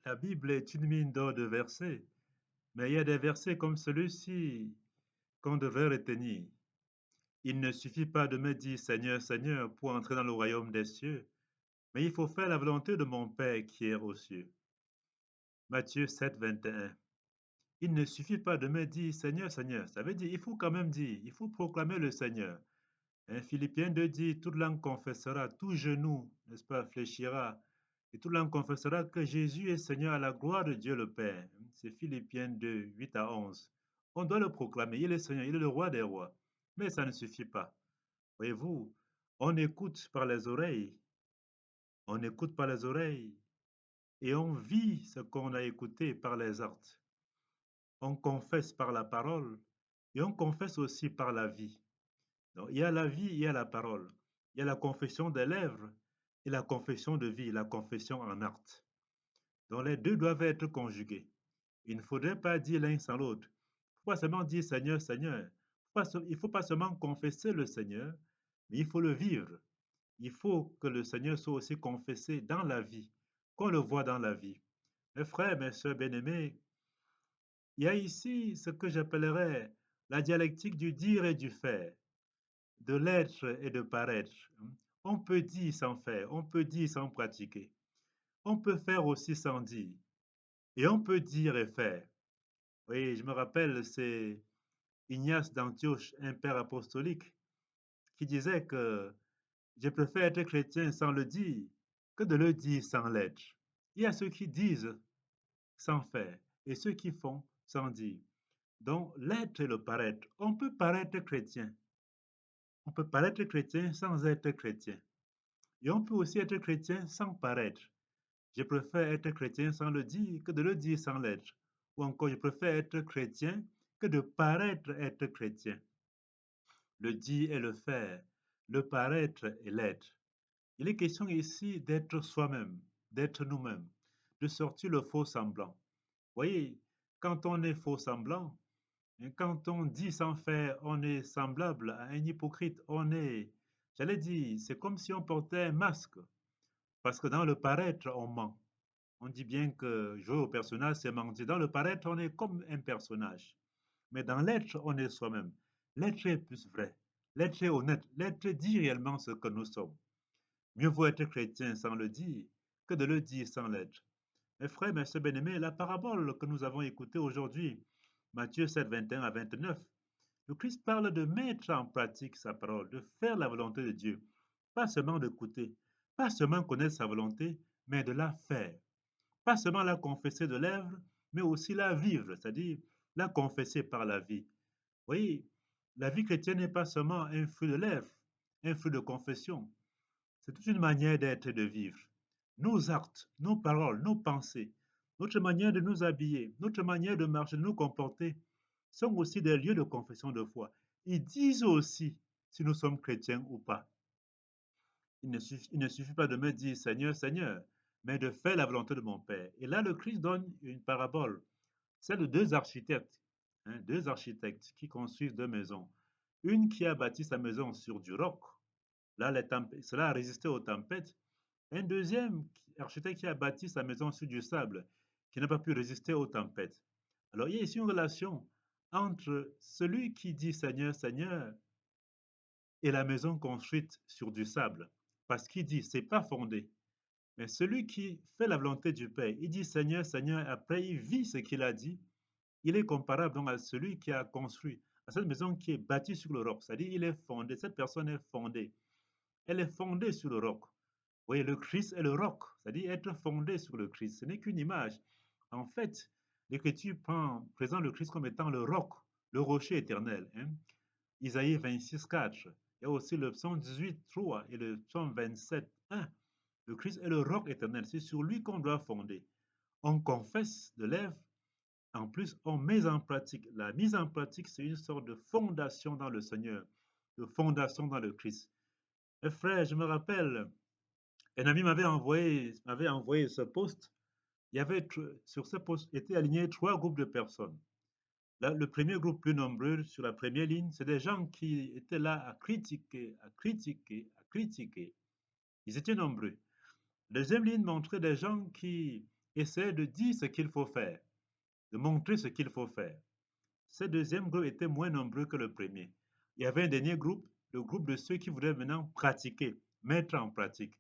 La Bible est une mine d'or de versets, mais il y a des versets comme celui-ci qu'on devrait retenir. Il ne suffit pas de me dire Seigneur, Seigneur pour entrer dans le royaume des cieux, mais il faut faire la volonté de mon Père qui est aux cieux. Matthieu 7, 21. Il ne suffit pas de me dire Seigneur, Seigneur. Ça veut dire il faut quand même dire, il faut proclamer le Seigneur. Philippiens 2 dit toute langue confessera, tout genou, n'est-ce pas, fléchira, et toute langue confessera que Jésus est Seigneur à la gloire de Dieu le Père. C'est Philippiens 2, 8 à 11. On doit le proclamer, il est Seigneur, il est le roi des rois. Mais ça ne suffit pas. Voyez-vous, on écoute par les oreilles, on écoute par les oreilles, et on vit ce qu'on a écouté par les actes. On confesse par la parole, et on confesse aussi par la vie. Donc, il y a la vie, il y a la parole. Il y a la confession des lèvres et la confession de vie, la confession en acte. Donc, les deux doivent être conjugués. Il ne faudrait pas dire l'un sans l'autre. Il ne faut pas seulement dire Seigneur, Seigneur. Il ne faut pas seulement confesser le Seigneur, mais il faut le vivre. Il faut que le Seigneur soit aussi confessé dans la vie, qu'on le voit dans la vie. Mes frères, mes sœurs bien-aimés, il y a ici ce que j'appellerais la dialectique du dire et du faire, de l'être et de paraître. On peut dire sans faire, on peut dire sans pratiquer. On peut faire aussi sans dire. Et on peut dire et faire. Oui, je me rappelle, c'est Ignace d'Antioche, un père apostolique, qui disait que je préfère être chrétien sans le dire que de le dire sans l'être. Il y a ceux qui disent sans faire et ceux qui font sans dire. Donc, l'être et le paraître. On peut paraître chrétien. On peut paraître chrétien sans être chrétien. Et on peut aussi être chrétien sans paraître. Je préfère être chrétien sans le dire que de le dire sans l'être. Ou encore, je préfère être chrétien que de paraître être chrétien. Le dire et le faire, le paraître et l'être. Il est question ici d'être soi-même, d'être nous-mêmes, de sortir le faux semblant. Voyez, quand on est faux semblant, et quand on dit sans faire, on est semblable à un hypocrite, j'allais dire, c'est comme si on portait un masque, parce que dans le paraître, on ment. On dit bien que jouer au personnage, c'est mentir. Dans le paraître, on est comme un personnage. Mais dans l'être, on est soi-même. L'être est plus vrai. L'être est honnête. L'être dit réellement ce que nous sommes. Mieux vaut être chrétien sans le dire que de le dire sans l'être. Mes frères, mes sœurs bien-aimés, la parabole que nous avons écoutée aujourd'hui, Matthieu 7, 21 à 29, le Christ parle de mettre en pratique sa parole, de faire la volonté de Dieu. Pas seulement d'écouter, pas seulement connaître sa volonté, mais de la faire. Pas seulement la confesser de lèvres, mais aussi la vivre, c'est-à-dire la confesser par la vie. Oui, la vie chrétienne n'est pas seulement un fruit de lèvres, un fruit de confession. C'est toute une manière d'être et de vivre. Nos actes, nos paroles, nos pensées, notre manière de nous habiller, notre manière de marcher, de nous comporter, sont aussi des lieux de confession de foi. Ils disent aussi si nous sommes chrétiens ou pas. Il ne suffit pas de me dire Seigneur, Seigneur, mais de faire la volonté de mon Père. Et là, le Christ donne une parabole, celle de deux architectes qui construisent deux maisons. Une qui a bâti sa maison sur du roc. Là, cela a résisté aux tempêtes. Un deuxième architecte qui a bâti sa maison sur du sable, qui n'a pas pu résister aux tempêtes. Alors, il y a ici une relation entre celui qui dit Seigneur, Seigneur, et la maison construite sur du sable. Parce qu'il dit, c'est pas fondé. Mais celui qui fait la volonté du Père, il dit Seigneur, Seigneur, après il vit ce qu'il a dit, il est comparable donc à celui qui a construit, à cette maison qui est bâtie sur le roc. C'est-à-dire, il est fondé, cette personne est fondée. Elle est fondée sur le roc. Vous voyez, le Christ est le roc, c'est-à-dire être fondé sur le Christ. Ce n'est qu'une image. En fait, l'Écriture présente le Christ comme étant le roc, le rocher éternel. Isaïe 26, 4. Il y a aussi le psaume 18, 3 et le psaume 27, 1. Le Christ est le roc éternel. C'est sur lui qu'on doit fonder. On confesse de lèvres. En plus, on met en pratique. La mise en pratique, c'est une sorte de fondation dans le Seigneur, de fondation dans le Christ. Et frère, je me rappelle, un ami m'avait envoyé ce post. Il y avait sur ce post étaient alignés trois groupes de personnes. Là, le premier groupe plus nombreux sur la première ligne, c'est des gens qui étaient là à critiquer, à critiquer, à critiquer. Ils étaient nombreux. La deuxième ligne montrait des gens qui essayaient de dire ce qu'il faut faire, de montrer ce qu'il faut faire. Ce deuxième groupe était moins nombreux que le premier. Il y avait un dernier groupe, le groupe de ceux qui voulaient maintenant pratiquer, mettre en pratique.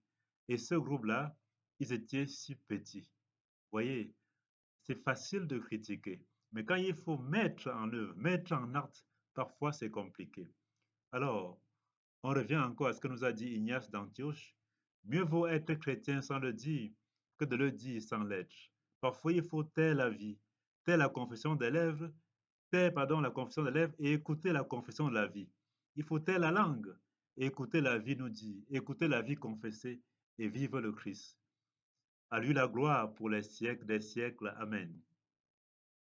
Et ce groupe-là, ils étaient si petits. Vous voyez, c'est facile de critiquer, mais quand il faut mettre en œuvre, mettre en acte, parfois c'est compliqué. Alors, on revient encore à ce que nous a dit Ignace d'Antioche. Mieux vaut être chrétien sans le dire que de le dire sans l'être. Parfois, il faut taire la vie, taire la confession des lèvres, taire, pardon, la confession des lèvres et écouter la confession de la vie. Il faut taire la langue et écouter la vie nous dit, écouter la vie confessée et vivre le Christ. À lui la gloire pour les siècles des siècles. Amen.